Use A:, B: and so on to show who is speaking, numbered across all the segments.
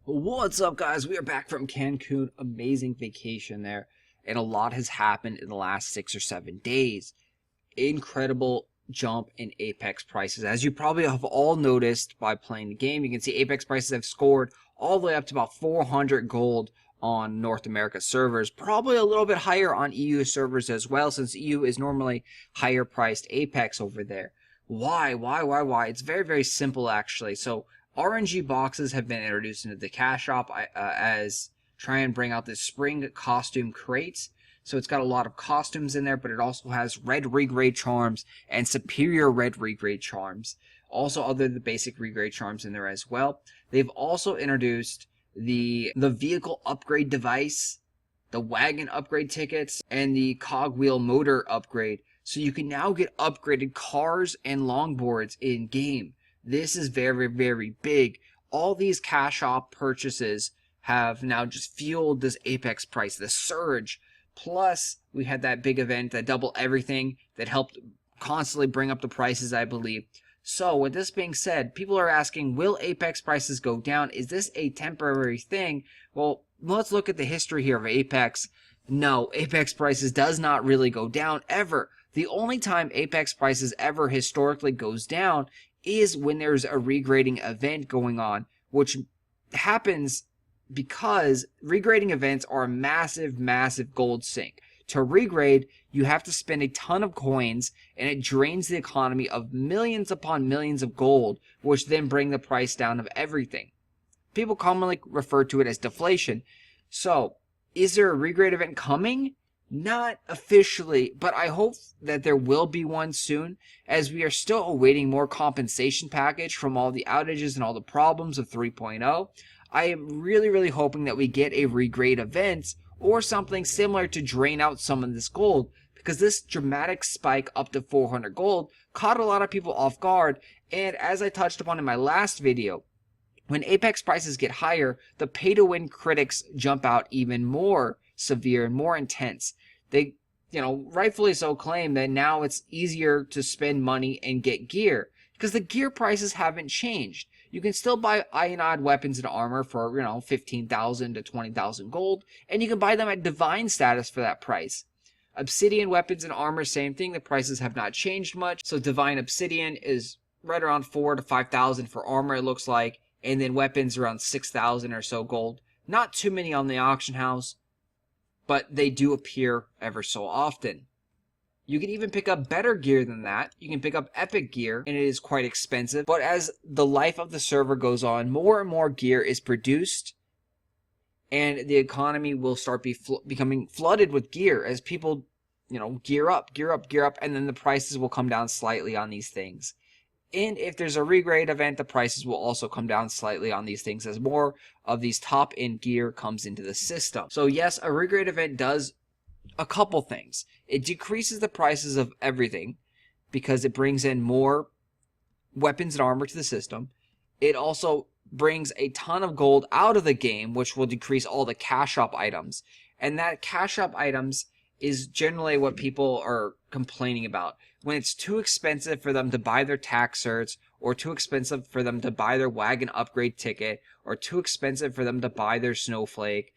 A: What's up, guys? We are back from Cancun. Amazing vacation there, and a lot has happened in the last 6 or 7 days. Incredible jump in Apex prices. As you probably have all noticed by playing the game, you can see Apex prices have scored all the way up to about 400 gold on North America servers, probably a little bit higher on EU servers as well, since EU is normally higher priced Apex over there. Why? It's very, very simple actually. So RNG boxes have been introduced into the cash shop as try and bring out this spring costume crates. So it's got a lot of costumes in there, but it also has red regrade charms and superior red regrade charms. Also other the basic regrade charms in there as well. They've also introduced the vehicle upgrade device, the wagon upgrade tickets, and the cogwheel motor upgrade. So you can now get upgraded cars and longboards in game. This is very, very big. All these cash shop purchases have now just fueled this Apex price, the surge. Plus, we had that big event, that double everything, that helped constantly bring up the prices, I believe. So, with this being said, people are asking, will Apex prices go down? Is this a temporary thing? Well, let's look at the history here of Apex. No, Apex prices does not really go down ever. The only time Apex prices ever historically goes down is when there's a regrading event going on, which happens because regrading events are a massive gold sink. To regrade, you have to spend a ton of coins, and it drains the economy of millions upon millions of gold, which then bring the price down of everything. People commonly refer to it as deflation. So, is there a regrade event coming? Not officially, but I hope that there will be one soon, as we are still awaiting more compensation package from all the outages and all the problems of 3.0. I am really hoping that we get a regrade event or something similar to drain out some of this gold, because this dramatic spike up to 400 gold caught a lot of people off guard, and as I touched upon in my last video, when Apex prices get higher, the pay-to-win critics jump out even more severe and more intense. They, rightfully so claim that now it's easier to spend money and get gear, because the gear prices haven't changed. You can still buy ionized weapons and armor for, 15,000 to 20,000 gold, and you can buy them at divine status for that price. Obsidian weapons and armor, same thing. The prices have not changed much. So divine obsidian is right around 4,000 to 5,000 for armor, it looks like, and then weapons around 6,000 or so gold. Not too many on the auction house, but they do appear ever so often. You can even pick up better gear than that. You can pick up epic gear, and it is quite expensive. But as the life of the server goes on, more and more gear is produced, and the economy will start becoming flooded with gear as people, gear up, and then the prices will come down slightly on these things. And if there's a regrade event, the prices will also come down slightly on these things as more of these top-end gear comes into the system. So yes, a regrade event does a couple things. It decreases the prices of everything because it brings in more weapons and armor to the system. It also brings a ton of gold out of the game, which will decrease all the cash shop items. And that cash shop items is generally what people are complaining about. When it's too expensive for them to buy their tax certs, or too expensive for them to buy their wagon upgrade ticket, or too expensive for them to buy their snowflake,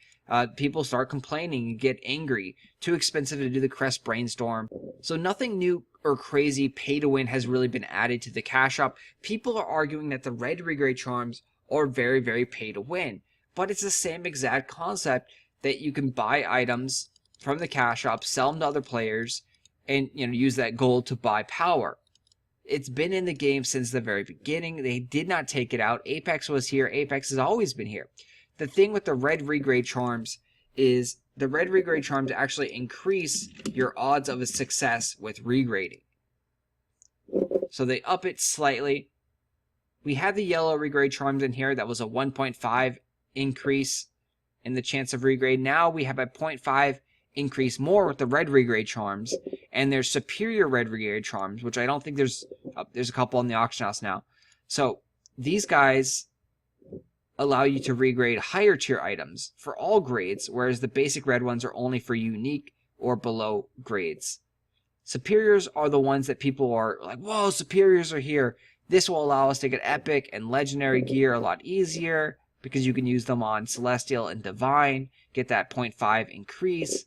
A: people start complaining and get angry. Too expensive to do the crest brainstorm. So nothing new or crazy pay to win has really been added to the cash shop. People are arguing that the red regrade charms are very pay to win, but it's the same exact concept that you can buy items from the cash shop, sell them to other players, and use that gold to buy power. It's been in the game since the very beginning. They did not take it out. Apex was here. Apex has always been here. The thing with the red regrade charms is the red regrade charms actually increase your odds of a success with regrading. So they up it slightly. We had the yellow regrade charms in here. That was a 1.5 increase in the chance of regrade. Now we have a 0.5 increase more with the red regrade charms, and there's superior red regrade charms, which I don't think there's a couple in the auction house now. So these guys allow you to regrade higher tier items for all grades, whereas the basic red ones are only for unique or below grades. Superiors are the ones that people are like, whoa, superiors are here. This will allow us to get epic and legendary gear a lot easier, because you can use them on Celestial and Divine, get that 0.5 increase.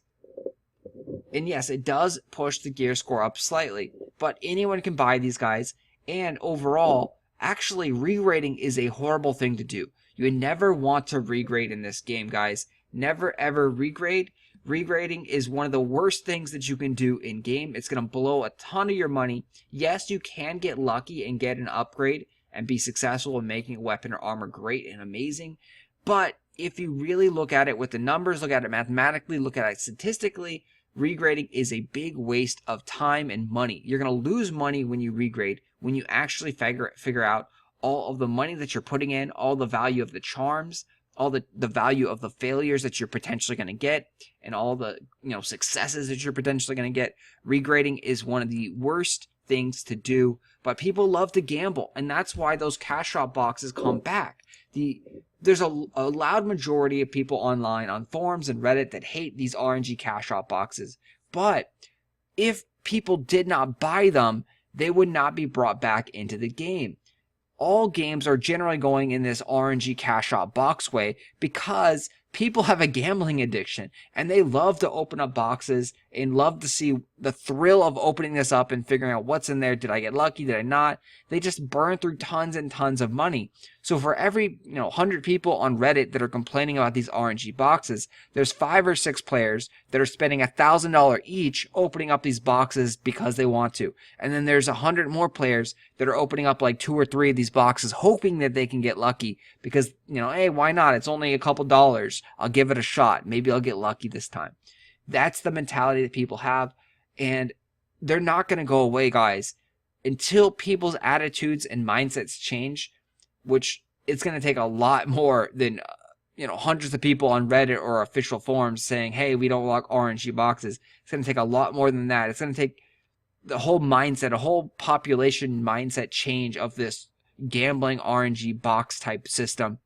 A: And yes, it does push the gear score up slightly, but anyone can buy these guys. And overall, actually re-grading is a horrible thing to do. You never want to regrade in this game, guys. Never ever regrade. Regrading is one of the worst things that you can do in game. It's going to blow a ton of your money. Yes, you can get lucky and get an upgrade and be successful in making a weapon or armor great and amazing. But if you really look at it with the numbers, look at it mathematically, look at it statistically, regrading is a big waste of time and money. You're going to lose money when you regrade, when you actually figure out all of the money that you're putting in, all the value of the charms, all the value of the failures that you're potentially going to get, and all the successes that you're potentially going to get. Regrading is one of the worst things to do, but people love to gamble, and that's why those cash drop boxes come back. There's a loud majority of people online on forums and Reddit that hate these RNG cash drop boxes, but if people did not buy them, they would not be brought back into the game. All games are generally going in this RNG cash drop box way because people have a gambling addiction and they love to open up boxes and love to see the thrill of opening this up and figuring out what's in there. Did I get lucky? Did I not? They just burn through tons and tons of money. So for every 100 people on Reddit that are complaining about these RNG boxes, there's 5 or 6 players that are spending $1,000 each opening up these boxes because they want to. And then there's 100 more players that are opening up like 2 or 3 of these boxes hoping that they can get lucky because, hey, why not? It's only a couple dollars. I'll give it a shot. Maybe I'll get lucky this time. That's the mentality that people have, and they're not going to go away, guys, until people's attitudes and mindsets change, which it's going to take a lot more than hundreds of people on Reddit or official forums saying, hey, we don't like RNG boxes. It's going to take a lot more than that. It's going to take the whole mindset, a whole population mindset change of this gambling RNG box type system,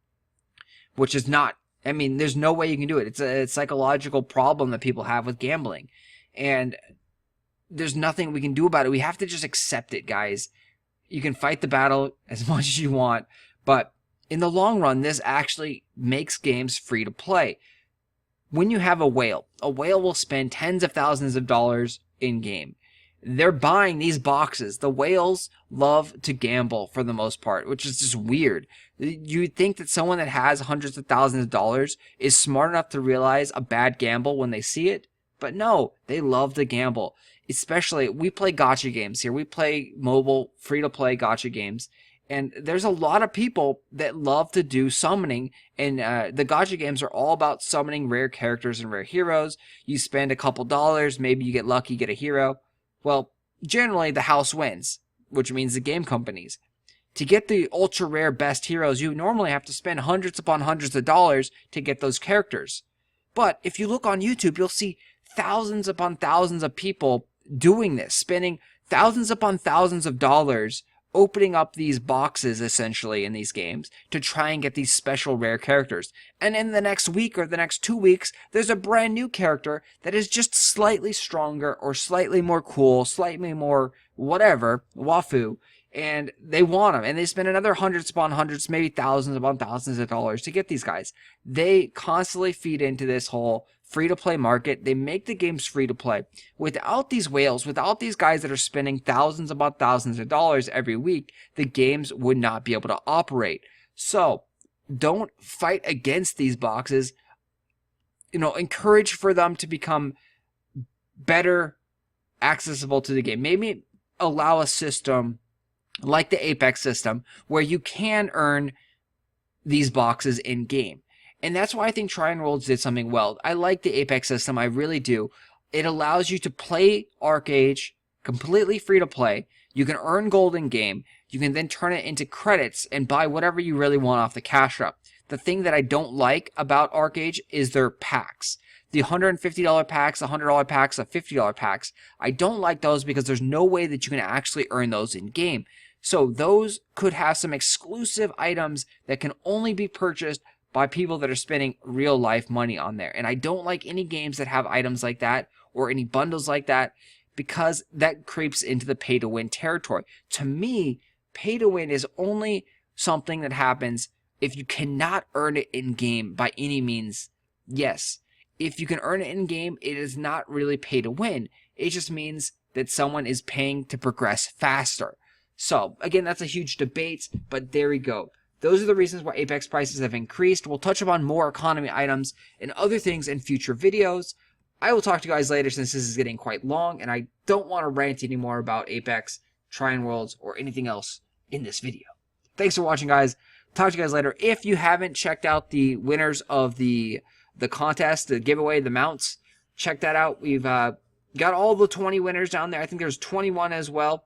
A: which is not, there's no way you can do it. It's a psychological problem that people have with gambling, and there's nothing we can do about it. We have to just accept it, guys. You can fight the battle as much as you want, but in the long run, this actually makes games free to play. When you have a whale will spend tens of thousands of dollars in game. They're buying these boxes. The whales love to gamble for the most part, which is just weird. You'd think that someone that has hundreds of thousands of dollars is smart enough to realize a bad gamble when they see it, but no, they love to gamble. Especially, we play gacha games here. We play mobile, free-to-play gacha games, and there's a lot of people that love to do summoning, and the gacha games are all about summoning rare characters and rare heroes. You spend a couple dollars, maybe you get lucky, get a hero. Well, generally the house wins, which means the game companies. To get the ultra rare best heroes, you normally have to spend hundreds upon hundreds of dollars to get those characters. But if you look on YouTube, you'll see thousands upon thousands of people doing this, spending thousands upon thousands of dollars opening up these boxes essentially in these games to try and get these special rare characters. And in the next week or the next 2 weeks, there's a brand new character that is just slightly stronger or slightly more cool, slightly more whatever, wafu, and they want them. And they spend another hundreds upon hundreds, maybe thousands upon thousands of dollars to get these guys. They constantly feed into this whole free-to-play market. They make the games free-to-play. Without these whales, without these guys that are spending thousands upon thousands of dollars every week, the games would not be able to operate. So, don't fight against these boxes. Encourage for them to become better accessible to the game. Maybe allow a system like the Apex system where you can earn these boxes in-game. And that's why I think Trion Worlds did something well. I like the Apex system, I really do. It allows you to play archeage completely free to play. You can earn gold in game. You can then turn it into credits and buy whatever you really want off the cash drop. The thing that I don't like about archeage is their packs. The $150 packs, the $100 packs, the $50 packs. I don't like those because there's no way that you can actually earn those in game. So those could have some exclusive items that can only be purchased by people that are spending real life money on there. And I don't like any games that have items like that or any bundles like that because that creeps into the pay to win territory. To me, pay to win is only something that happens if you cannot earn it in game by any means, yes. If you can earn it in game, it is not really pay to win. It just means that someone is paying to progress faster. So again, that's a huge debate, but there we go. Those are the reasons why Apex prices have increased. We'll touch upon more economy items and other things in future videos. I will talk to you guys later since this is getting quite long, and I don't want to rant anymore about Apex, Trion Worlds, or anything else in this video. Thanks for watching, guys. Talk to you guys later. If you haven't checked out the winners of the contest, the giveaway, the mounts, check that out. We've got all the 20 winners down there. I think there's 21 as well.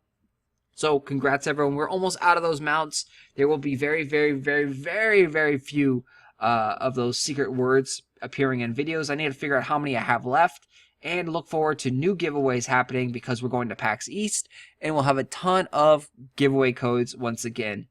A: So congrats, everyone. We're almost out of those mounts. There will be very, very, very, very, very few of those secret words appearing in videos. I need to figure out how many I have left and look forward to new giveaways happening because we're going to PAX East and we'll have a ton of giveaway codes once again